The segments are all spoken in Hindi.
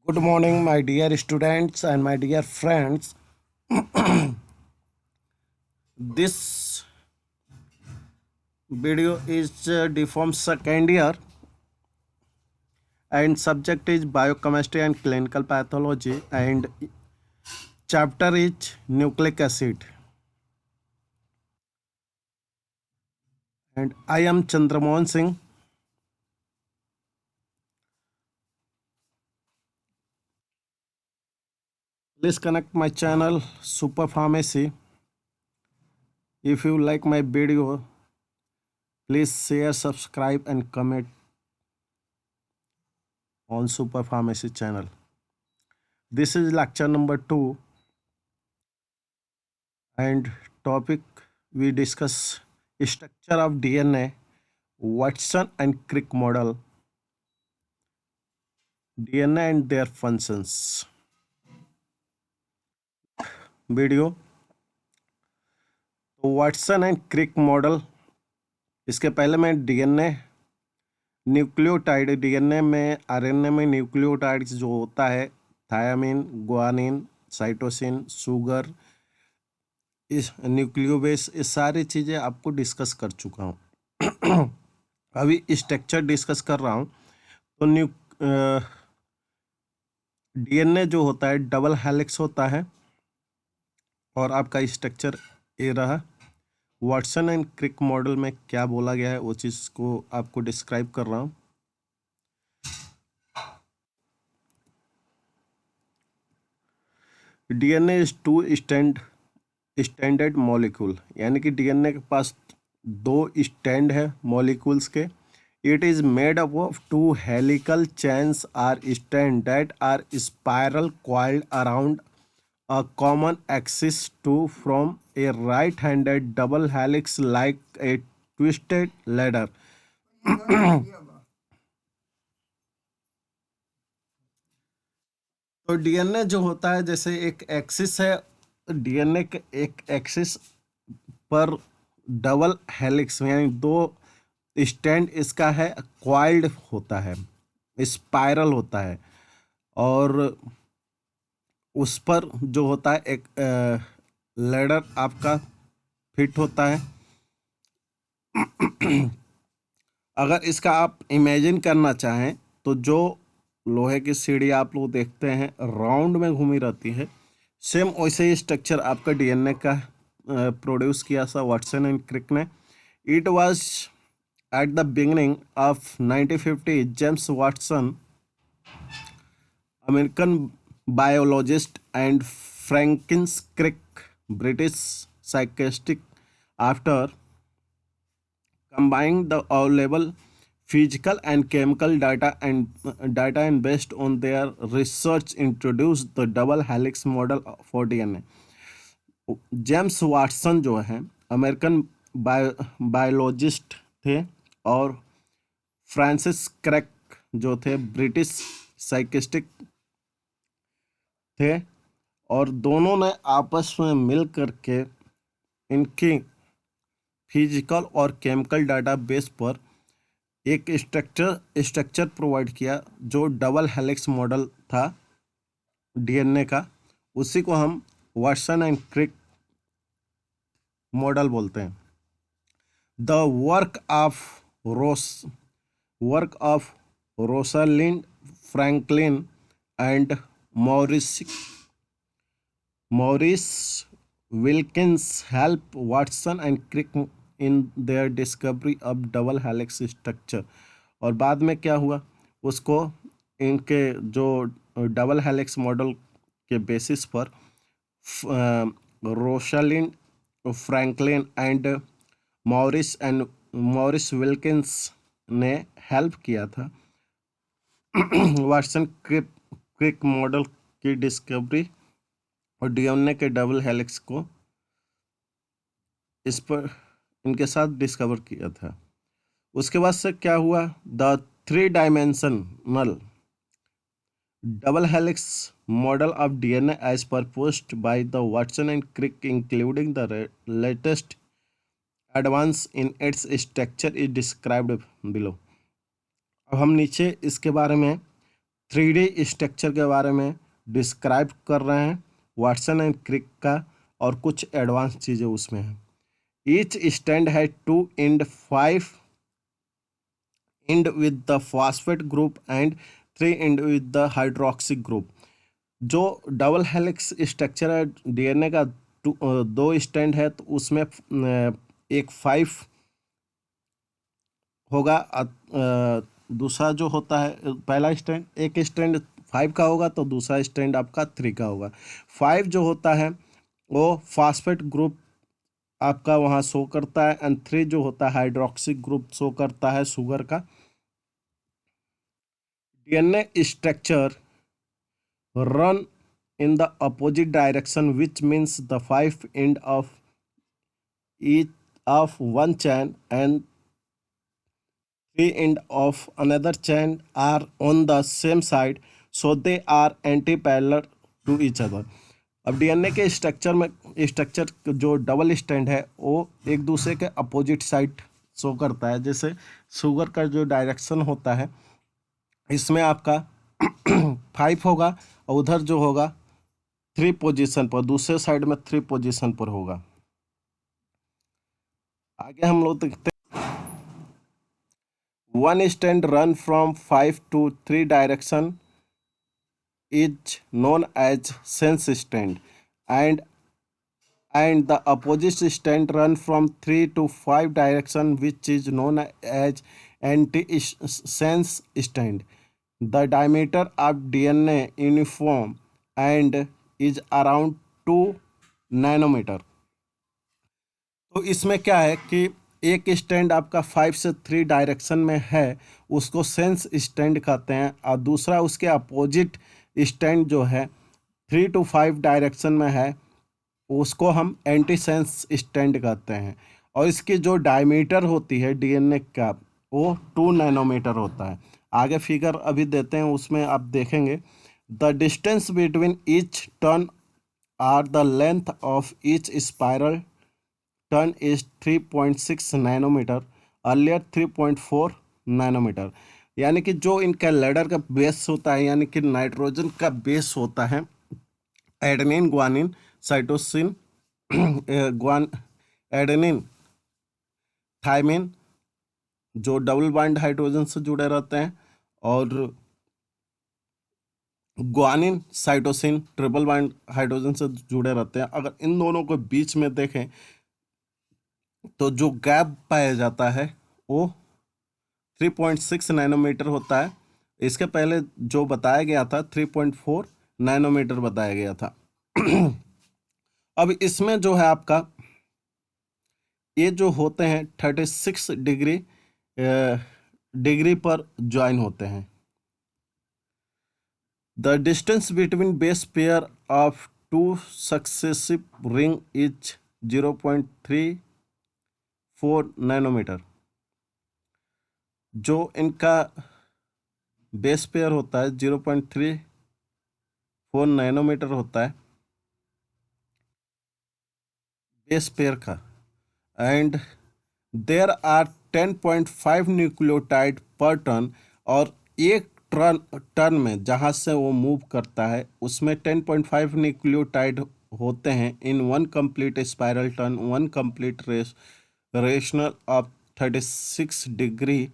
Good morning, my dear students and my dear friends. This video is deform second year and subject is biochemistry and clinical pathology and chapter is nucleic acid. And I am Chandramohan Singh. Please connect my channel Super Pharmacy. If you like my video, please share, subscribe and comment on Super Pharmacy channel. This is lecture number 2 and topic we discuss structure of DNA, Watson and Crick model, DNA and their functions. Video तो वाटसन एंड क्रिक मॉडल, इसके पहले मैं डीएनए न्यूक्लियोटाइड, डीएनए में आरएनए में न्यूक्लियोटाइड्स जो होता है थायामीन, गुआनिन, साइटोसिन, शुगर, इस न्यूक्लियोबेस, ये सारी चीज़ें आपको डिस्कस कर चुका हूँ। अभी स्ट्रक्चर डिस्कस कर रहा हूँ। तो डीएनए जो होता है डबल हेलिक्स होता है और आपका स्ट्रक्चर ये रहा। वाटसन एंड क्रिक मॉडल में क्या बोला गया है वो चीज़ को आपको डिस्क्राइब कर रहा हूँ। DNA is two standard molecule, यानी कि डीएनए के पास 2 स्टैंड है मॉलिक्यूल्स के। It is made up of 2 helical chains or stand that are spiral coiled around a common axis to form a right-handed double helix like a twisted ladder. तो डीएनए जो होता है जैसे एक एक्सिस है, डीएनए के एक एक्सिस पर डबल हेलिक्स यानी 2 स्टैंड इसका है, क्वाइल्ड होता है, स्पाइरल होता है और उस पर जो होता है एक लैडर आपका फिट होता है। अगर इसका आप इमेजिन करना चाहें तो जो लोहे की सीढ़ी आप लोग देखते हैं राउंड में घूमी रहती है, सेम वैसे ही स्ट्रक्चर आपका डीएनए का प्रोड्यूस किया था वाटसन एंड क्रिक ने। It was at the beginning of 1950 James Watson, American biologist, and Francis Crick, British scientist, after combining the available physical and chemical data and based on their research introduced the double helix model for DNA. James Watson जो है अमेरिकन बायोलॉजिस्ट थे और फ्रांसिस क्रिक जो थे ब्रिटिश साइंटिस्ट थे और दोनों ने आपस में मिल करके इनकी फिजिकल और केमिकल डाटाबेस पर एक स्ट्रक्चर प्रोवाइड किया जो डबल हेलिक्स मॉडल था डीएनए का। उसी को हम वाटसन एंड क्रिक मॉडल बोलते हैं। The work of Rosalind Franklin and Maurice Wilkins help Watson and Crick in their discovery of double helix structure. और बाद में क्या हुआ, उसको इनके जो डबल हेलिक्स मॉडल के बेसिस पर Rosalind Franklin and Maurice Wilkins ने हेल्प किया था वाटसन क्रिक मॉडल की डिस्कवरी और डीएनए के डबल हेलिक्स को इस पर इनके साथ डिस्कवर किया था। उसके बाद से क्या हुआ, the 3 dimensional double helix model of DNA as proposed by the Watson and Crick including the latest advance in its structure is described below. अब हम नीचे इसके बारे में 3D स्ट्रक्चर के बारे में डिस्क्राइब कर रहे हैं, वाटसन एंड क्रिक का, और कुछ एडवांस चीज़ें उसमें हैं। ईच स्टैंड है 2 and 5 and with the phosphate group and 3 and with the hydroxy group. जो डबल हेलिक्स स्ट्रक्चर है डीएनए का, दो स्टैंड है, तो उसमें एक 5 होगा, दूसरा जो होता है पहला स्टैंड, एक स्टैंड 5 का होगा तो दूसरा स्टैंड आपका 3 का होगा। 5 जो होता है वो फास्फेट ग्रुप आपका वहाँ शो करता है, एंड 3 जो होता है हाइड्रोक्सी ग्रुप शो करता है शुगर का। DNA structure run in the opposite direction, which means the 5 end of each of one chain and 3 end of another chain are on the same side, so they are anti-parallel to each other. अब डीएनए के स्ट्रक्चर जो डबल स्टैंड है वो एक दूसरे के अपोजिट साइड शो करता है। जैसे शुगर का जो डायरेक्शन होता है, इसमें आपका 5 होगा और उधर जो होगा 3 पोजीशन पर, दूसरे साइड में 3 पोजीशन पर होगा। आगे हम लोग देखते हैं, one stand run from 5 to 3 direction is known as sense stand, and the opposite stand run from 3 to 5 direction, which is known as anti-sense stand. The diameter of DNA uniform and is around 2 nanometer. तो इसमें क्या है कि एक स्टैंड आपका 5 से 3 डायरेक्शन में है, उसको सेंस स्टैंड कहते हैं, और दूसरा उसके अपोजिट स्टैंड जो है 3 to 5 डायरेक्शन में है, उसको हम एंटी सेंस स्टैंड कहते हैं। और इसकी जो डायमीटर होती है डीएनए का, वो 2 नैनोमीटर होता है। आगे फिगर अभी देते हैं, उसमें आप देखेंगे, the distance between each turn or the length of each spiral turn is 3.6 nanometre, earlier 3.4 nanometre. यानी कि जो इनका लैडर का बेस होता है, यानी कि नाइट्रोजन का बेस होता है एडेनिन, ग्वानिन, साइटोसिन, ग्वान एडेनिन, थायमिन, जो डबल बॉन्ड हाइड्रोजन से जुड़े रहते हैं, और guanine, cytosine triple bond hydrogen से जुड़े रहते हैं। अगर इन दोनों को बीच में देखें तो जो गैप पाया जाता है वो 3.6 नैनोमीटर होता है। इसके पहले जो बताया गया था 3.4 नैनोमीटर बताया गया था। अब इसमें जो है आपका ये जो होते हैं 36 डिग्री पर ज्वाइन होते हैं। The distance between base pair of two successive ring is 0.34 nanometre. जो इनका बेस पेयर होता है 0.34 नैनोमीटर होता है बेस पेयर का, एंड देयर आर 10.5 न्यूक्लियोटाइड पर टर्न। और एक टर्न में जहाँ से वो मूव करता है उसमें 10.5 न्यूक्लियोटाइड होते हैं in one complete spiral turn, one complete rational of 36 degree,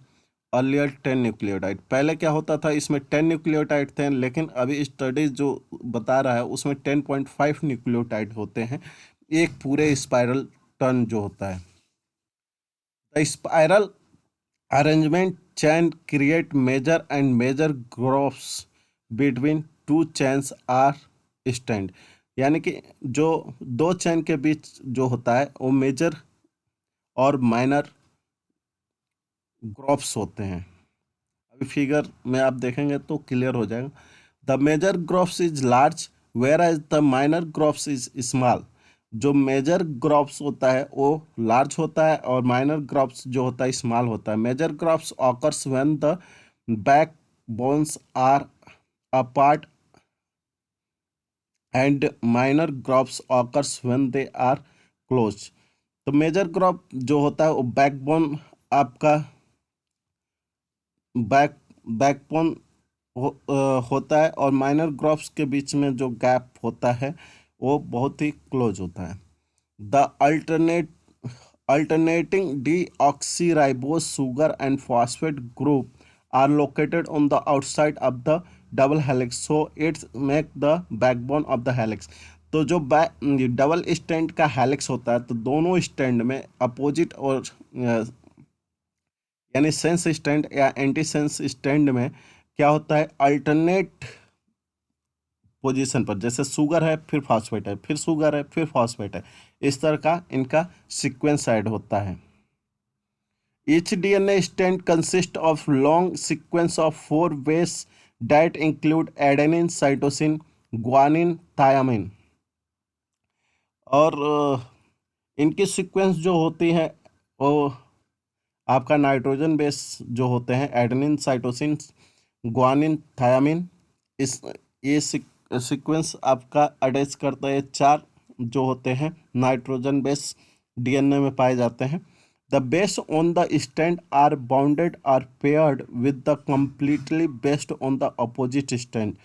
earlier 10 nucleotide. पहले क्या होता था, इसमें 10 न्यूक्लियोटाइड थे, लेकिन अभी स्टडीज जो बता रहा है उसमें 10.5 न्यूक्लियोटाइड होते हैं एक पूरे स्पाइरल टर्न जो होता है। The spiral arrangement chain create major and major grooves between two chains or stand. यानी कि जो दो चैन के बीच जो होता है वो मेजर और माइनर ग्रोव्स होते हैं। अभी फिगर में आप देखेंगे तो क्लियर हो जाएगा। The major grooves is large where as the minor grooves is small. जो मेजर ग्रोव्स होता है वो लार्ज होता है और माइनर ग्रोव्स जो होता है स्मॉल होता है। Major grooves occurs when the back bones are apart and minor grooves occurs when they are close. तो मेजर ग्रोव जो होता है वो बैकबोन आपका बैकबोन होता है और माइनर ग्रुप्स के बीच में जो गैप होता है वो बहुत ही क्लोज होता है। The alternating deoxyribose sugar and phosphate group are located on the outside of the double helix, so it's make the backbone of the helix। तो जो डबल स्टैंड का हेलिक्स होता है तो दोनों स्टैंड में अपोजिट और यानी सेंस स्टैंड या एंटी सेंस स्टैंड में क्या होता है, अल्टरनेट पोजीशन पर, जैसे शुगर है फिर फॉस्फेट है, फिर शुगर है फिर फॉस्फेट है, इस तरह का इनका सीक्वेंस ऐड होता है। Each DNA strand consists of long sequence of 4 bases that include adenine, cytosine, guanine, thymine। और इनकी सीक्वेंस जो होती है वो आपका नाइट्रोजन बेस जो होते हैं एडेनिन, साइटोसिन, ग्वानिन, थायामिन, इस ये सीक्वेंस आपका अटैच करता है 4 जो होते हैं नाइट्रोजन बेस डीएनए में पाए जाते हैं। The base on the stand are bounded are paired with the completely based on the opposite stand.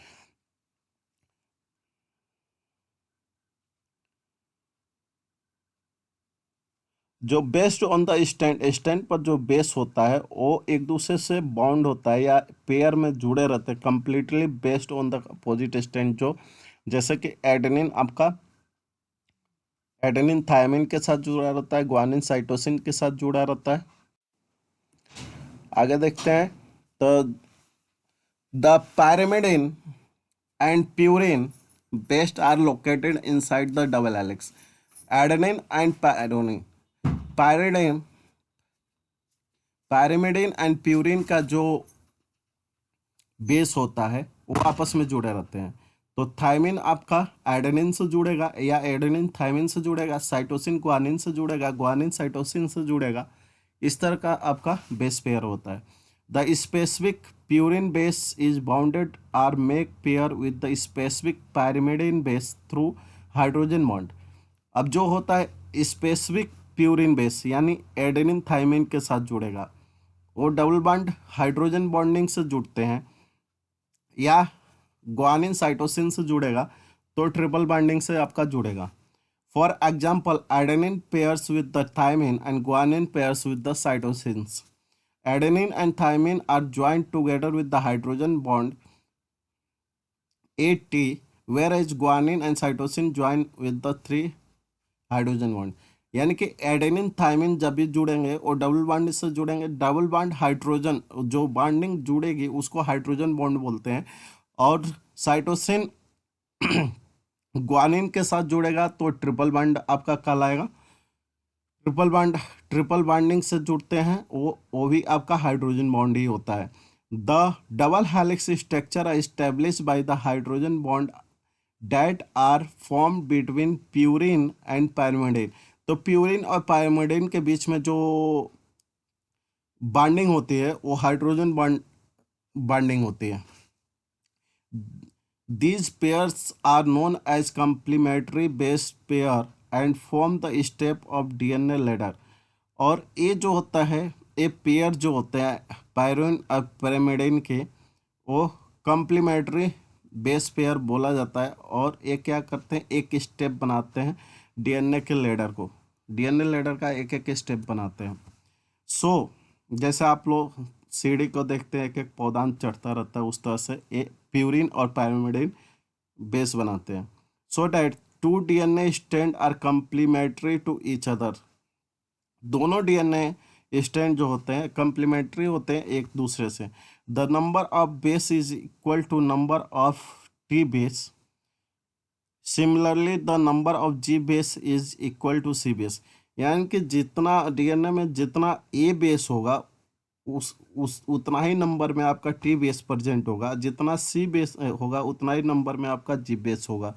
जो based on the stand, stand पर जो बेस होता है वो एक दूसरे से बाउंड होता है या पेयर में जुड़े रहते हैं, completely based on the opposite stand. जो जैसे कि एडेनिन आपका एडेनिन थायमिन के साथ जुड़ा रहता है, ग्वानिन साइटोसिन के साथ जुड़ा रहता है। आगे देखते हैं तो the pyrimidine and purine base are located inside the double helix। adenine and pyridine pyrimidine and purine का जो बेस होता है वो आपस में जुड़े रहते हैं। तो थायमिन आपका एडेनिन से जुड़ेगा या एडेनिन थायमिन से जुड़ेगा, साइटोसिन ग्वानिन से जुड़ेगा, ग्वानिन साइटोसिन से जुड़ेगा, इस तरह का आपका बेस पेयर होता है। The specific purine base is bounded or make pair with the specific pyrimidine base through hydrogen bond. अब जो होता है स्पेसिफिक प्यूरिन बेस यानी एडेनिन थायमिन के साथ जुड़ेगा, वो डबल बॉन्ड हाइड्रोजन बॉन्डिंग से जुड़ते हैं, या ग्वानिन साइटोसिन से जुड़ेगा तो ट्रिपल बाइंडिंग से आपका जुड़ेगा। For example adenine pairs with the thymine and guanine pairs with the cytosines. Adenine and thymine are joint together with the hydrogen bond 8T, whereas guanine and cytosine join with the 3 hydrogen bond. यानी कि एडेनिन थायमिन जब भी जुड़ेंगे और डबल बॉन्ड से जुड़ेंगे, डबल बॉन्ड हाइड्रोजन जो बॉन्डिंग जुड़ेगी उसको हाइड्रोजन बॉन्ड बोलते हैं, और साइटोसिन ग्वानिन के साथ जुड़ेगा तो ट्रिपल बॉन्ड आपका कहलाएगा। ट्रिपल बॉन्डिंग से जुड़ते हैं वो भी आपका हाइड्रोजन बॉन्ड ही होता है। The double helix structure establish by the hydrogen bond that are form between purine and pyrimidine. तो प्यूरिन और पायरिमिडिन के बीच में जो बॉन्डिंग होती है वो हाइड्रोजन बॉन्डिंग होती है। These pairs are known as complementary base pair and form the step of DNA ladder। और ये जो होता है, ये पेयर जो होते हैं पायरिन और pyrimidine के, वो कम्प्लीमेंट्री बेस पेयर बोला जाता है, और ये क्या करते हैं, एक स्टेप बनाते हैं डीएनए के लेडर को, डीएनए लेडर का एक एक स्टेप बनाते हैं। जैसे आप लोग सीढ़ी को देखते हैं एक एक पौधान चढ़ता रहता है, उस तरह से ये प्यूरिन और पायरिमिडिन बेस बनाते हैं। So that 2 DNA strand are complementary to each other. दोनों डीएनए स्ट्रैंड जो होते हैं कंप्लीमेंट्री होते हैं एक दूसरे से। The number of base is equal to number of T base. Similarly the number of G base is equal to C base. यानी कि जितना डीएनए में जितना ए बेस होगा उस उतना ही नंबर में आपका टी बेस प्रेजेंट होगा, जितना सी बेस होगा उतना ही नंबर में आपका जी बेस होगा।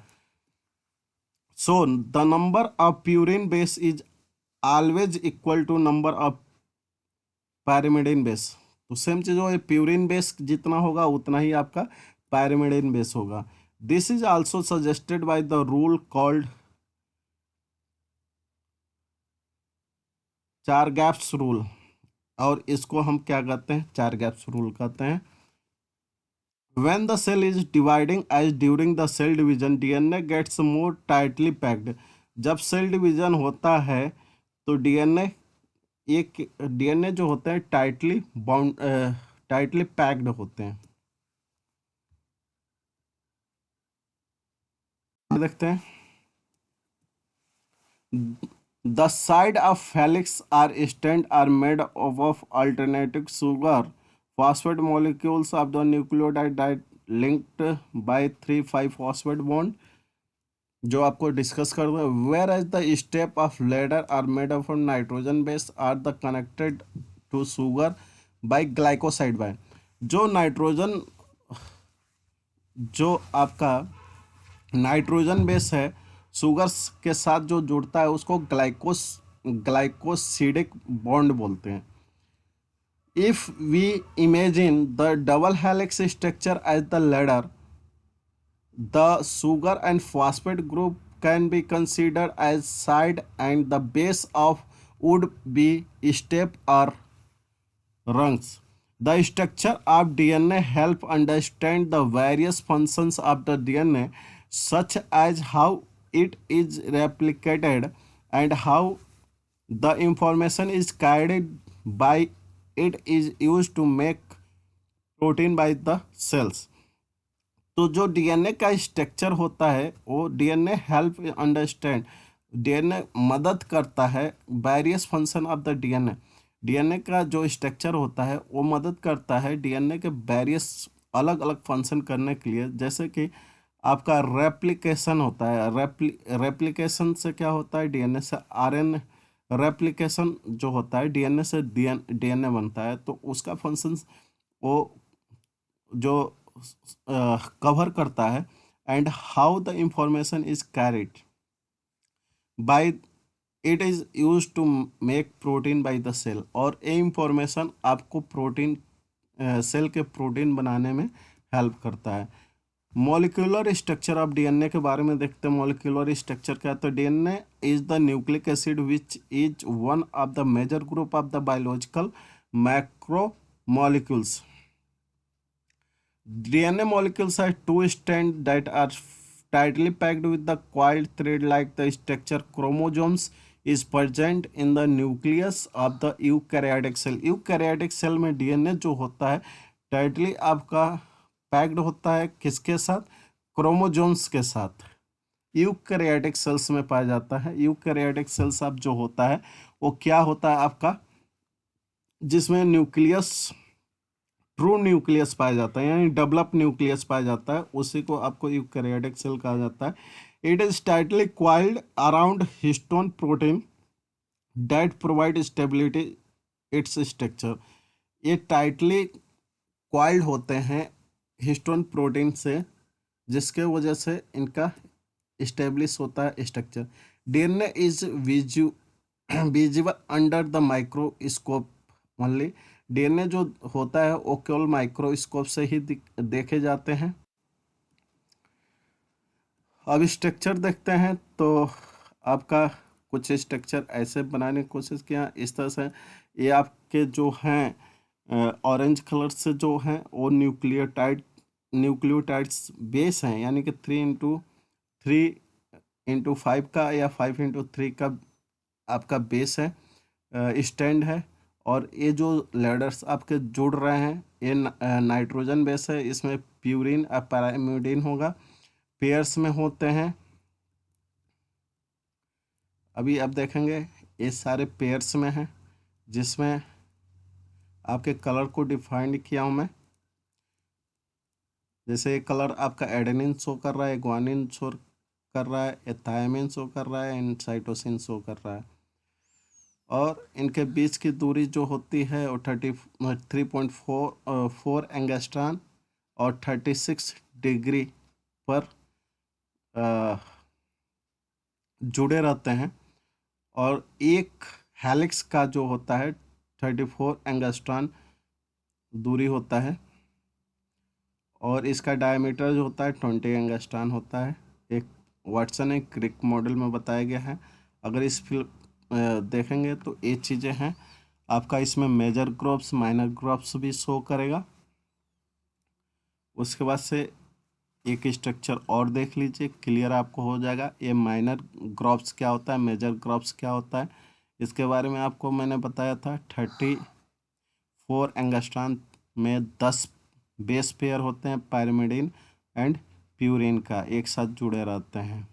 So the number of purine base is always equal to number of pyrimidine base. तो सेम चीज हो, प्यूरिन बेस जितना होगा उतना ही आपका पायरिमिडिन बेस होगा। This is also suggested by the rule called 4 gaps rule, और इसको हम क्या कहते हैं, 4 गैप्स रूल कहते हैं। When the cell is dividing as during the cell division, DNA gets more tightly packed. जब सेल डिवीजन होता है तो डीएनए जो होते हैं टाइटली पैक्ड होते हैं। देखते हैं, the side of helix or strand are made up of alternating sugar phosphate molecules of the nucleotide that linked by 3,5 phosphate bond, जो आपको डिस्कस कर दो। Where as the step of ladder are made of nitrogen base are the connected to sugar by glycoside by. जो नाइट्रोजन जो आपका नाइट्रोजन बेस है शुगर के साथ जो जुड़ता है उसको ग्लाइकोसिडिक बॉन्ड बोलते हैं। If we imagine the double helix structure as the ladder, the sugar and phosphate group can be considered as side and the base of would be step or rungs. The structure of DNA help understand the various functions of the DNA, such as how it is replicated and how the information is carried by it is used to make protein by the cells. तो जो डीएनए का स्ट्रक्चर होता है वो डीएनए हेल्प अंडरस्टैंड, डीएनए मदद करता है various function of the DNA. DNA का जो स्ट्रक्चर होता है वो मदद करता है डीएनए के वेरियस अलग अलग फंक्शन करने के लिए। जैसे कि आपका रेप्लिकेशन होता है, रेप्लिकेशन से क्या होता है, डीएनए से आरएनए, रेप्लिकेशन जो होता है डीएनए से डीएनए बनता है, तो उसका फंक्शन वो जो कवर करता है। And how the information is carried by it is use to make protein by the cell, और ये इंफॉर्मेशन आपको प्रोटीन सेल के प्रोटीन बनाने में हेल्प करता है। मॉलिक्यूलर स्ट्रक्चर ऑफ डीएनए के बारे में देखते हैं। मॉलिक्यूलर स्ट्रक्चर क्या है, तो DNA is the nucleic acid which is one of the major group of the biological macro molecules. DNA molecules have two strands that are tightly packed with the coiled thread like the structure. Chromosomes is present in the nucleus of the eukaryotic cell. eukaryotic cell में DNA जो होता है टाइटली आपका पैक्ड होता है, किसके साथ, क्रोमोजोम्स के साथ। यूकैरियोटिक सेल्स में पाया जाता है। यूकैरियोटिक सेल्स अब जो होता है वो क्या होता है आपका, जिसमें न्यूक्लियस, ट्रू न्यूक्लियस पाया जाता है, यानी डेवलप न्यूक्लियस पाया जाता है, उसी को आपको यूकैरियोटिक सेल कहा जाता है। It is tightly coiled around histone protein that provide stability its structure. ये टाइटली क्वाइल्ड होते हैं हिस्टोन प्रोटीन से, जिसके वजह से इनका इस्टेब्लिश होता है structure. DNA is visible under the microscope only. DNA जो होता है वो केवल माइक्रोस्कोप से ही देखे जाते हैं। अब स्ट्रक्चर देखते हैं, तो आपका कुछ स्ट्रक्चर ऐसे बनाने की कोशिश किया इस तरह से। ये आपके जो हैं ऑरेंज कलर से जो हैं वो न्यूक्लियोटाइड्स बेस हैं, यानी कि 3x3x5 का या 5x3 का आपका बेस है, स्टैंड है। और ये जो लेडर्स आपके जुड़ रहे हैं ये नाइट्रोजन बेस है, इसमें प्यूरिन और पैरामिडिन होगा, पेयर्स में होते हैं। अभी आप देखेंगे ये सारे पेयर्स में हैं, जिसमें आपके कलर को डिफाइंड किया हूँ मैं। जैसे ये कलर आपका एडेनिन शो कर रहा है, ग्वानिन शो कर रहा है, एथाइमिन शो कर रहा है, एंड साइटोसिन शो कर रहा है। और इनके बीच की दूरी जो होती है वो 3.4 एंगस्ट्रॉन और 36 डिग्री पर जुड़े रहते हैं। और एक हेलिक्स का जो होता है 34 एंगस्ट्रॉन दूरी होता है, और इसका डायमीटर जो होता है 20 एंगस्ट्रॉन होता है। एक वाटसन एक क्रिक मॉडल में बताया गया है। अगर इस देखेंगे तो ये चीज़ें हैं आपका, इसमें मेजर ग्रुप्स माइनर ग्रुप्स भी शो करेगा। उसके बाद से एक स्ट्रक्चर और देख लीजिए, क्लियर आपको हो जाएगा। ये माइनर ग्रुप्स क्या होता है, मेजर ग्रुप्स क्या होता है, इसके बारे में आपको मैंने बताया था। 34 एंगस्ट्रॉन में 10 बेस पेयर होते हैं पायरिमिडीन एंड प्यूरिन का, एक साथ जुड़े रहते हैं,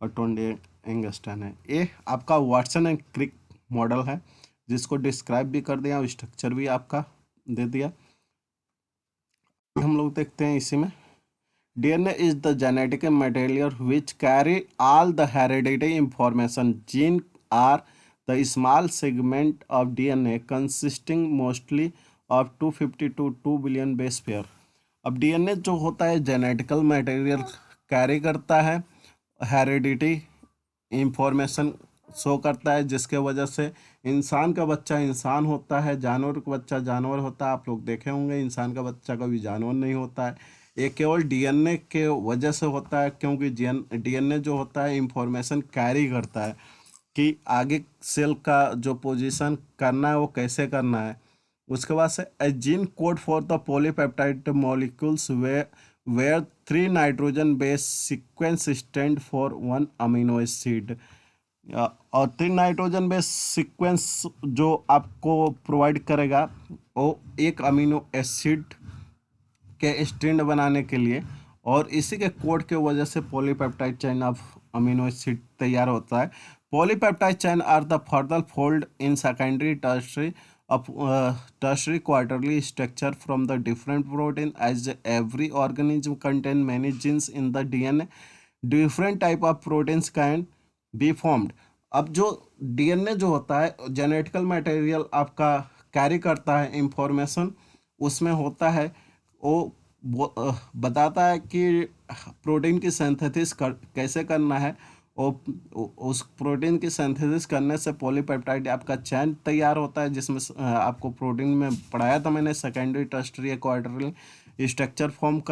और 28 एंगस्ट्रॉन है। ये आपका वाटसन एंड क्रिक मॉडल है, जिसको डिस्क्राइब भी कर दिया और स्ट्रक्चर भी आपका दे दिया। हम लोग देखते हैं इसी में, DNA is the genetic material which carry all the hereditary information. Gene are the small segment of DNA consisting mostly of 250 to 2 billion base pair. अब DNA जो होता है जेनेटिकल मटेरियल कैरी करता है, हेरिडिटी इंफॉर्मेशन शो करता है, जिसके वजह से इंसान का बच्चा इंसान होता है, जानवर का बच्चा जानवर होता है। आप लोग देखे होंगे इंसान का बच्चा कभी जानवर नहीं होता है। ये केवल डीएनए के वजह से होता है, क्योंकि डीएनए जो होता है इंफॉर्मेशन कैरी करता है कि आगे सेल का जो पोजीशन करना है वो कैसे करना है। उसके बाद से a gene code for the polypeptide molecules where 3 nitrogen base sequence stand for 1 amino acid. और 3 नाइट्रोजन बेस सीक्वेंस जो आपको प्रोवाइड करेगा वो एक अमीनो एसिड के स्ट्रैंड बनाने के लिए, और इसी के कोड के वजह से polypeptide chain of amino acid तैयार होता है। Polypeptide chain are the further fold in secondary tertiary quarterly structure from the different protein, as every organism contain many genes in the DNA, different type of proteins can be formed. अब जो डीएनए जो होता है जेनेटिकल मटेरियल आपका कैरी करता है इंफॉर्मेशन, उसमें होता है बताता है कि प्रोटीन की सिंथेसिस कैसे करना है, और उस प्रोटीन की सिंथेसिस करने से पॉलीपेप्टाइड आपका चैन तैयार होता है, जिसमें आपको प्रोटीन में पढ़ाया था मैंने, secondary tertiary quarterly structure form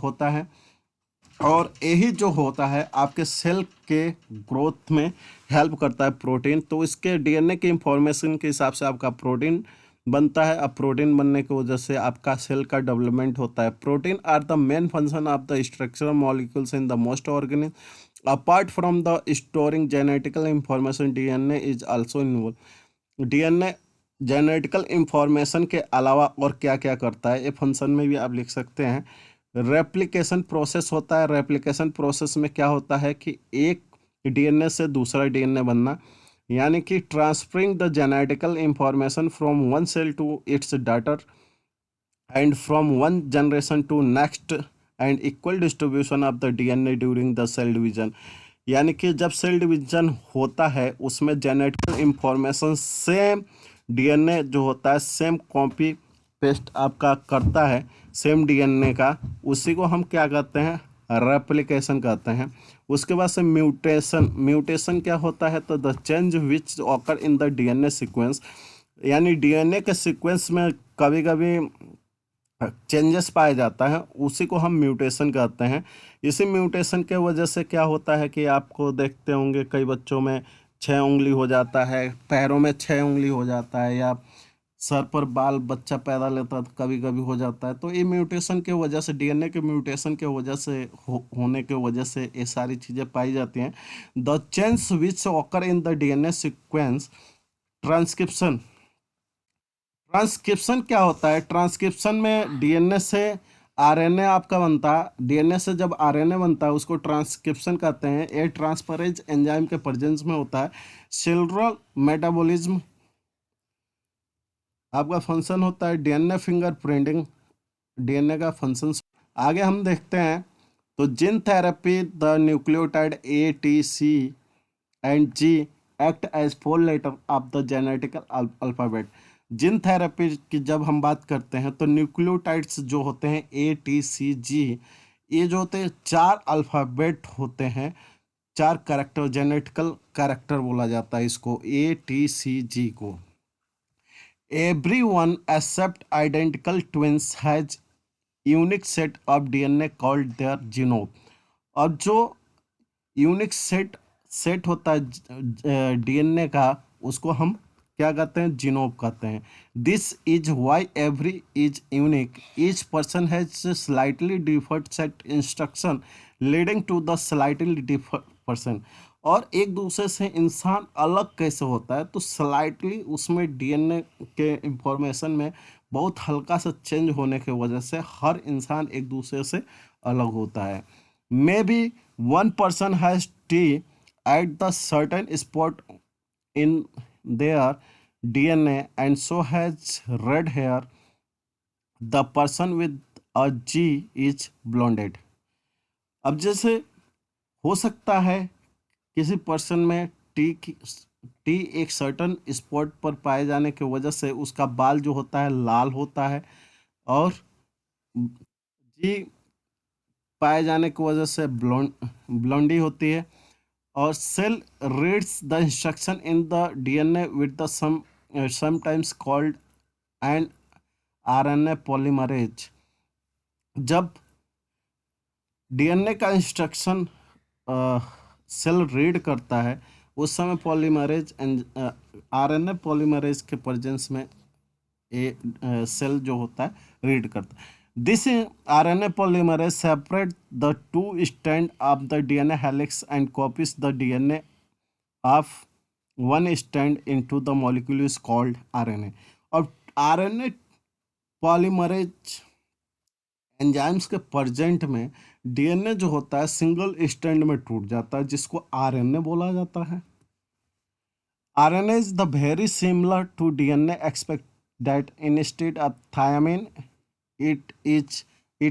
होता है। और यही जो होता है आपके सेल के ग्रोथ में हेल्प करता है प्रोटीन। तो इसके डीएनए की इंफॉर्मेशन के हिसाब से आपका प्रोटीन बनता है। अब प्रोटीन बनने की वजह से आपका सेल का डेवलपमेंट होता है। Protein are the main function of the structural molecules in the most organism. Apart from the storing genetical information, DNA is also involve. DNA genetical information के अलावा और क्या क्या करता है, ये फंक्शन में भी आप लिख सकते हैं। रेप्लिकेशन प्रोसेस होता है। रेप्लिकेशन प्रोसेस में क्या होता है कि एक डीएनए से दूसरा डीएनए बनना, यानी कि transferring the genetical information from one cell to its daughter and from one generation to next, and equal distribution of the DNA during the cell division. यानी कि जब सेल डिवीजन होता है उसमें जेनेटिकल इंफॉर्मेशन सेम डीएनए जो होता है सेम कॉपी पेस्ट आपका करता है सेम डीएनए का, उसी को हम क्या कहते हैं, रेप्लिकेशन कहते हैं। उसके बाद से म्यूटेशन। म्यूटेशन क्या होता है, तो the change which occur in the DNA sequence, यानी डीएनए के सीक्वेंस में कभी कभी चेंजेस पाया जाता है, उसी को हम म्यूटेशन कहते हैं। इसी म्यूटेशन के वजह से क्या होता है कि आपको देखते होंगे कई बच्चों में 6 उंगली हो जाता है, पैरों में 6 उंगली हो जाता है, या सर पर बाल बच्चा पैदा लेता है तो कभी कभी हो जाता है। तो ये म्यूटेशन के वजह से, डीएनए के म्यूटेशन के वजह से होने के वजह से ये सारी चीज़ें पाई जाती हैं। The change which occur in the DNA sequence. Transcription. Transcription क्या होता है, ट्रांसक्रिप्शन में डीएनए से आरएनए आपका बनता है। डीएनए से जब आरएनए बनता है उसको ट्रांसक्रिप्शन कहते हैं। ये ट्रांसफरेज एंजाइम के प्रेजेंस में होता है। सेलुलर मेटाबॉलिज्म आपका फंक्शन होता है। डीएनए फिंगरप्रिंटिंग डीएनए का फंक्शन। आगे हम देखते हैं तो gene therapy, the nucleotide A T C and G act as 4 letter of the genetical alphabet. Gene therapy की जब हम बात करते हैं तो न्यूक्लियोटाइड्स जो होते हैं ए टी सी जी, ये जो होते हैं 4 अल्फ़ाबेट होते हैं, 4 कैरेक्टर, जेनेटिकल कैरेक्टर बोला जाता है इसको, ए टी सी जी को। Everyone except identical twins has unique set of DNA called their genome। अब जो यूनिक सेट होता है डीएनए का, उसको हम क्या कहते हैं, जीनोम कहते हैं। This is why every is unique, each person has slightly differed set instruction leading to the slightly differed person. और एक दूसरे से इंसान अलग कैसे होता है, तो स्लाइटली उसमें डीएनए के इंफॉर्मेशन में बहुत हल्का सा चेंज होने की वजह से हर इंसान एक दूसरे से अलग होता है। May be one person has T at the certain spot in their DNA and so has red hair. The person with a G is blonded. अब जैसे हो सकता है किसी पर्सन में टी एक सर्टन स्पॉट पर पाए जाने की वजह से उसका बाल जो होता है लाल होता है, और जी पाए जाने की वजह से ब्लॉन्डी होती है। और cell reads the instruction in the DNA with the sometimes called an RNA polymerase. जब डीएनए का इंस्ट्रक्शन सेल रीड करता है उस समय पॉलीमरेज आरएनए पॉलीमरेज के प्रेजेंस में सेल जो होता है रीड करता है। This RNA polymerase separate the two strand of the DNA helix and copies the DNA of one strand into the molecule is called RNA. और आरएनए पॉलीमरेज एंजाइम्स के प्रेजेंट में डीएनए जो होता है सिंगल स्ट्रैंड में टूट जाता है, जिसको आरएनए बोला जाता है। RNA is the very similar to DNA expect that instead of thymine it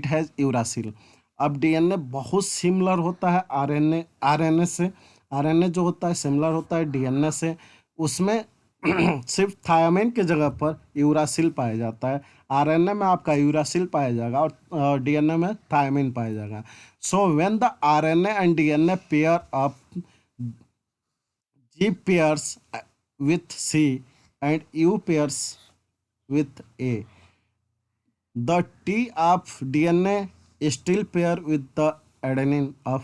has uracil. अब डीएनए बहुत सिमिलर होता है आरएनए से। आरएनए जो होता है सिमिलर होता है डीएनए से, उसमें सिर्फ थायमिन की जगह पर यूरासिल पाया जाता है। आरएनए में आपका यूरासिल पाया जाएगा और डीएनए में थायमिन पाया जाएगा। So when the RNA and DNA pair up, G pairs with C and U pairs with A, the T of DNA still pair with the adenine of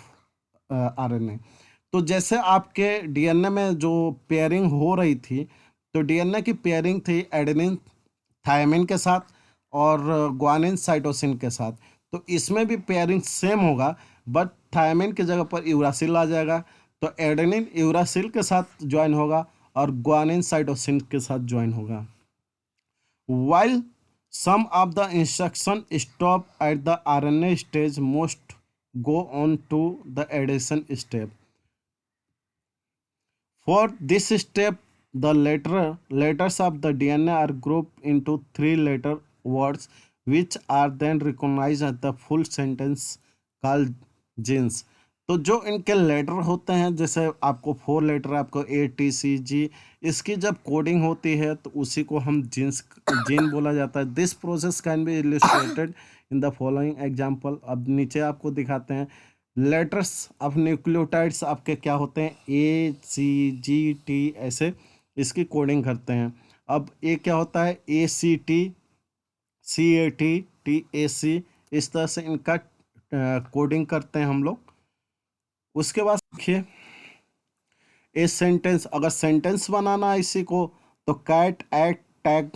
RNA। तो जैसे आपके डीएनए में जो पेयरिंग हो रही थी, तो डीएनए की पेयरिंग थी एडेनिन थायमिन के साथ और ग्वानिन साइटोसिन के साथ। तो इसमें भी पेयरिंग सेम होगा, बट थायमिन की जगह पर यूरासिल आ जाएगा। तो एडेनिन यूरासिल के साथ ज्वाइन होगा और ग्वानिन साइटोसिन के साथ ज्वाइन होगा। While some of the instruction stop at the RNA stage, most go on to the addition step. For this step, the letters of the DNA are grouped into three-letter words, which are then recognized as the full sentence called genes। तो जो इनके लेटर होते हैं, जैसे आपको 4 लेटर आपको ATCG, इसकी जब कोडिंग होती है तो उसी को हम जीन बोला जाता है। This process can be illustrated in the following example. अब नीचे आपको दिखाते हैं लेटर्स ऑफ न्यूक्लियोटाइड्स आपके क्या होते हैं, ACGT, ऐसे इसकी कोडिंग करते हैं। अब ये क्या होता है, ACT, CAT, TAC, इस तरह से इनका कोडिंग करते हैं हम लोग। उसके बाद देखिए ए सेंटेंस, अगर सेंटेंस बनाना है इसी को तो कैट, एट, टैग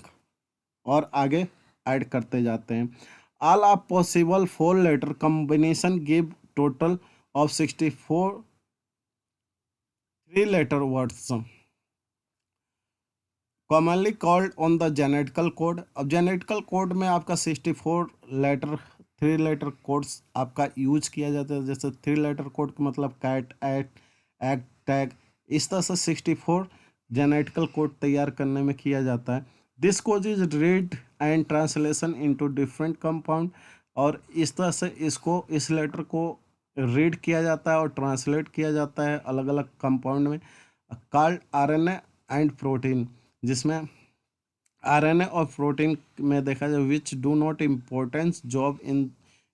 और आगे ऐड करते जाते हैं। All are possible 4 letter combination give total of 64 3 letter words commonly called on the genetical code. अब जेनेटिकल कोड में आपका 64 लेटर 3 लेटर कोड्स आपका यूज किया जाता है। जैसे 3 लेटर कोड का मतलब कैट, एट, एक्ट, टैग, इस तरह से 64 जेनेटिकल कोड तैयार करने में किया जाता है। This code is read and translation into different compound. और इस तरह से इसको, इस लेटर को रीड किया जाता है और ट्रांसलेट किया जाता है अलग अलग कंपाउंड में, कॉल्ड आरएनए एंड प्रोटीन, जिसमें आरएनए और प्रोटीन में देखा जाए which do not importance job in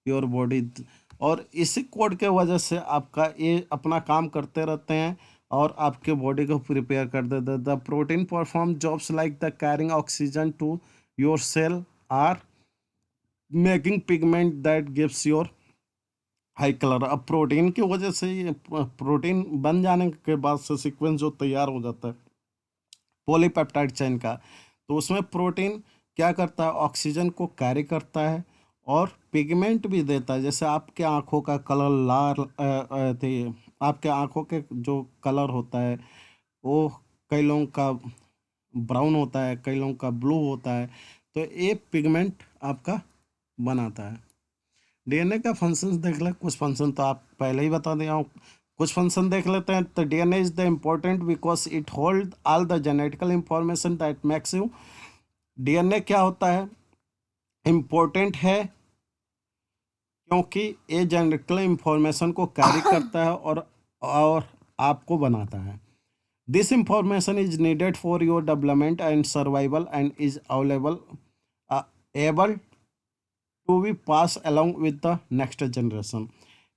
your body. और इसी कोड के वजह से आपका ये अपना काम करते रहते हैं और आपके बॉडी को प्रिपेयर कर देते हैं। The protein perform jobs like the carrying oxygen to your cell or making pigment that gives your hair colour. अब प्रोटीन की वजह से ये प्रोटीन बन जाने के बाद से सीक्वेंस जो तैयार हो जाता है, पॉलीपेप्टाइड चेन का। तो उसमें प्रोटीन क्या करता है, ऑक्सीजन को कैरी करता है और पिगमेंट भी देता है। जैसे आपके आँखों का कलर लाल आपके आँखों के जो कलर होता है वो कई लोगों का ब्राउन होता है, कई लोगों का ब्लू होता है, तो ये पिगमेंट आपका बनाता है। डीएनए का फंक्शंस देख ले, कुछ फंक्शन तो आप पहले ही बता दिया हूँ, कुछ फंक्शन देख लेते हैं। तो DNA is the important because it hold all the genetical information that makes you. DNA क्या होता है, इम्पोर्टेंट है क्योंकि ये जेनेटिकल इंफॉर्मेशन को कैरी करता है और आपको बनाता है। This information is needed for your development and survival and is available able to be pass along with the next generation.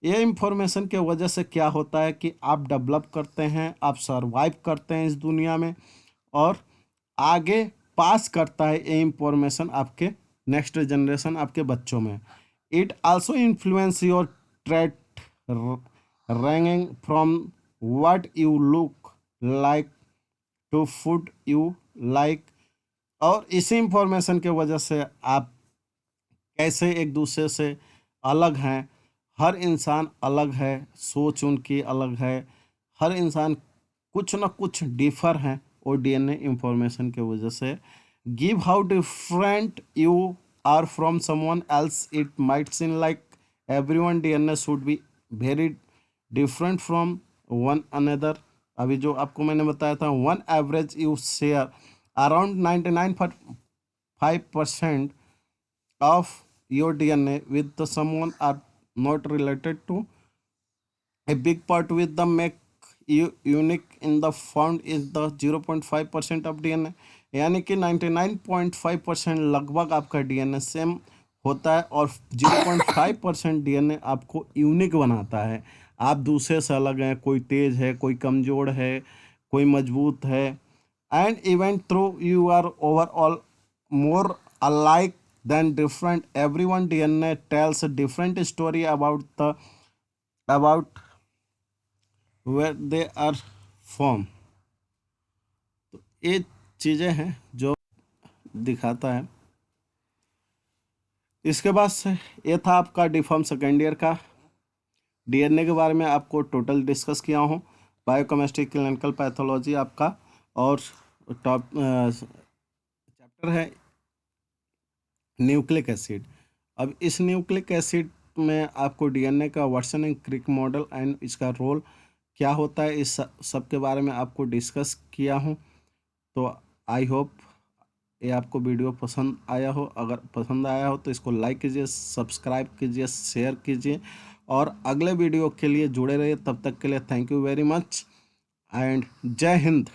ये इंफॉर्मेशन के वजह से क्या होता है कि आप डेवलप करते हैं, आप सर्वाइव करते हैं इस दुनिया में और आगे पास करता है ये इंफॉर्मेशन आपके नेक्स्ट जनरेशन, आपके बच्चों में। It also influence your trait ranging from what you look like to food you like. और इसी इंफॉर्मेशन के वजह से आप कैसे एक दूसरे से अलग हैं। हर इंसान अलग है, सोच उनकी अलग है, हर इंसान कुछ ना कुछ डिफर हैं और डीएनए इंफॉर्मेशन के वजह से। Give how different you are from someone else it might seem like everyone DNA should be very different from one another. अभी जो आपको मैंने बताया था, one average you share around 99.5% of your DNA with the someone are not related to. A big part with the make you unique in the found is the 0.5% of DNA। यानी कि 99.5% लगभग आपका डीएनए सेम होता है और 0.5% डीएनए आपको यूनिक बनाता है। आप दूसरे से अलग हैं, कोई तेज है, कोई कमज़ोर है, कोई मजबूत है। And even through you are overall more alike than different, everyone DNA tells a different story about where they are from। तो ये चीज़ें हैं जो दिखाता है। इसके बाद से ये था आपका डिफॉर्म सेकेंड ईयर का डीएनए के बारे में आपको टोटल डिस्कस किया हूँ। बायोकेमिस्ट्री, क्लिनिकल पैथोलॉजी आपका और टॉप चैप्टर है न्यूक्लिक एसिड। अब इस न्यूक्लिक एसिड में आपको डीएनए का Watson and Crick model and इसका रोल क्या होता है, इस सब के बारे में आपको डिस्कस किया हूँ। तो आई होप ये आपको वीडियो पसंद आया हो। अगर पसंद आया हो तो इसको लाइक कीजिए, सब्सक्राइब कीजिए, शेयर कीजिए और अगले वीडियो के लिए जुड़े रहिए। तब तक के लिए thank you very much and जय हिंद।